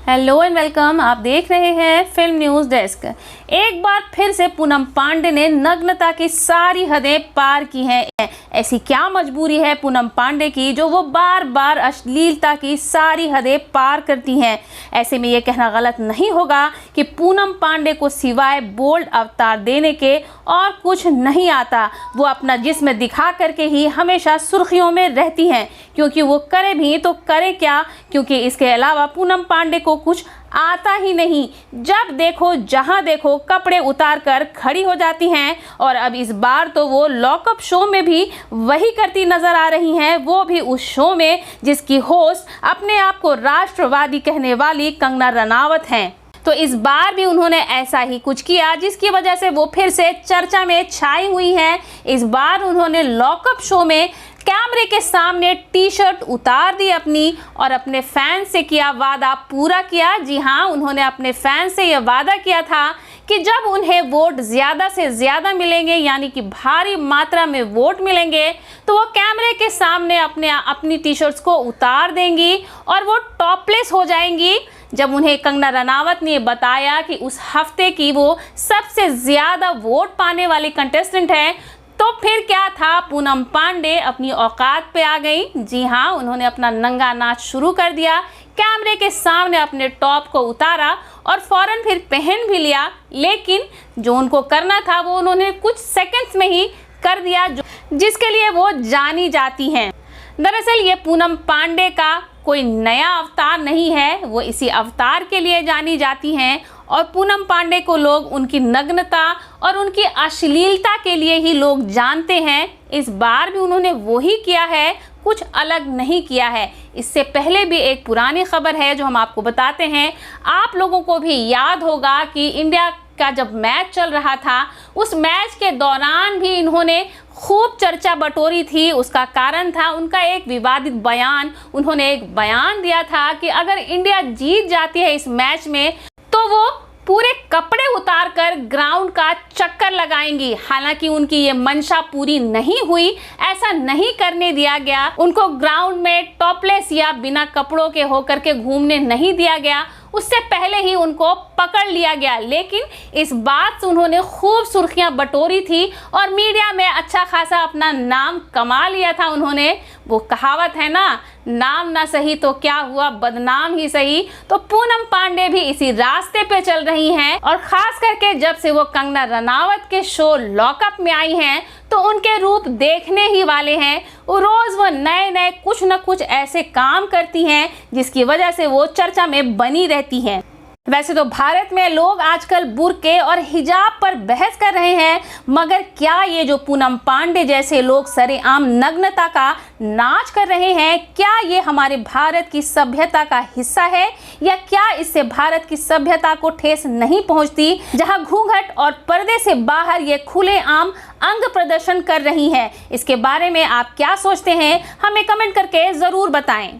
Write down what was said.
Hello and welcome. आप देख रहे हैं फिल्म न्यूज़ डेस्क। एक बार फिर से पूनम पांडे ने नग्नता की सारी हदें पार की हैं। ऐसी क्या मजबूरी है पूनम पांडे की जो वो बार बार अश्लीलता की सारी हदें पार करती हैं। ऐसे में ये कहना गलत नहीं होगा कि पूनम पांडे को सिवाय बोल्ड अवतार देने के और कुछ नहीं आता। वो अपना जिस्म दिखा करके ही हमेशा सुर्खियों में रहती हैं, क्योंकि वो करे भी तो करे क्या, क्योंकि इसके अलावा पूनम पांडे को कुछ आता ही नहीं। जब देखो जहां देखो कपड़े उतार कर खड़ी हो जाती हैं और अब इस बार तो वो लॉकअप शो में भी वही करती नजर आ रही हैं, वो भी उस शो में जिसकी होस्ट अपने आप को राष्ट्रवादी कहने वाली कंगना रनावत हैं। तो इस बार भी उन्होंने ऐसा ही कुछ किया जिसकी वजह से वो फिर से चर्चा में छाई हुई हैं। इस बार उन्होंने लॉकअप शो में कैमरे के सामने टी शर्ट उतार दी अपनी और अपने फैंस से किया वादा पूरा किया। जी हाँ, उन्होंने अपने फैंस से यह वादा किया था कि जब उन्हें वोट ज़्यादा से ज़्यादा मिलेंगे, यानी कि भारी मात्रा में वोट मिलेंगे, तो वो कैमरे के सामने अपनी टी शर्ट्स को उतार देंगी और वो टॉपलेस हो जाएंगी। जब उन्हें कंगना रनावत ने बताया कि उस हफ्ते की वो सबसे ज़्यादा वोट पाने वाली कंटेस्टेंट है, तो फिर क्या था, पूनम पांडे अपनी औकात पे आ गई। जी हाँ, उन्होंने अपना नंगा नाच शुरू कर दिया, कैमरे के सामने अपने टॉप को उतारा और फौरन फिर पहन भी लिया। लेकिन जो उनको करना था वो उन्होंने कुछ सेकंड्स में ही कर दिया, जिसके लिए वो जानी जाती हैं। दरअसल ये पूनम पांडे का कोई नया अवतार नहीं है, वो इसी अवतार के लिए जानी जाती हैं और पूनम पांडे को लोग उनकी नग्नता और उनकी अश्लीलता के लिए ही लोग जानते हैं। इस बार भी उन्होंने वही किया है, कुछ अलग नहीं किया है। इससे पहले भी एक पुरानी खबर है जो हम आपको बताते हैं। आप लोगों को भी याद होगा कि इंडिया का जब मैच चल रहा था, उस मैच के दौरान भी इन्होंने खूब चर्चा बटोरी थी। उसका कारण था उनका एक विवादित बयान। उन्होंने एक बयान दिया था कि अगर इंडिया जीत जाती है इस मैच में तो वो पूरे कपड़े उतार कर ग्राउंड का चक्कर लगाएंगी। हालांकि उनकी ये मंशा पूरी नहीं हुई, ऐसा नहीं करने दिया गया। उनको ग्राउंड में टॉपलेस या बिना कपड़ों के होकर के घूमने नहीं दिया गया, उससे पहले ही उनको पकड़ लिया गया। लेकिन इस बात से उन्होंने खूब सुर्खियां बटोरी थी और मीडिया में अच्छा खासा अपना नाम कमा लिया था उन्होंने। वो कहावत है ना, नाम ना सही तो क्या हुआ, बदनाम ही सही। तो पूनम पांडे भी इसी रास्ते पे चल रही हैं और खास करके जब से वो कंगना रनावत के शो लॉकअप में आई हैं तो उनके रूप देखने ही वाले हैं। रोज वो नए नए कुछ न कुछ ऐसे काम करती हैं जिसकी वजह से वो चर्चा में बनी रहती हैं। वैसे तो भारत में लोग आजकल बुर्के और हिजाब पर बहस कर रहे हैं, मगर क्या ये जो पूनम पांडे जैसे लोग सरेआम नग्नता का नाच कर रहे हैं, क्या ये हमारे भारत की सभ्यता का हिस्सा है, या क्या इससे भारत की सभ्यता को ठेस नहीं पहुंचती, जहां घूंघट और पर्दे से बाहर ये खुलेआम अंग प्रदर्शन कर रही हैं। इसके बारे में आप क्या सोचते हैं, हमें कमेंट करके ज़रूर बताएं।